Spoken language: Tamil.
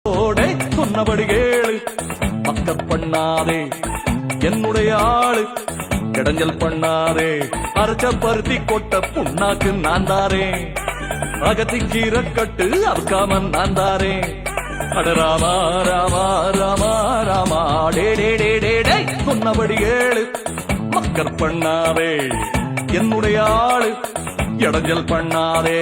சொன்னபடி கேளு, மக்கப் பண்ணாதே என்னுடைய ஆளு, இடைஞ்சல் பண்ணாதே, அரைச்ச பருத்தி கொட்ட புண்ணாக்கு நான் தாரே, அகத்தி கீரை கட்டு அறுக்காமன் நான் தாரே. அட ராமா ராமா ராமா ராமா டே டே டே டே டே, சொன்னபடி கேளு, மக்கர் பண்ணாதே என்னுடைய ஆளு, இடைஞ்சல் பண்ணாதே.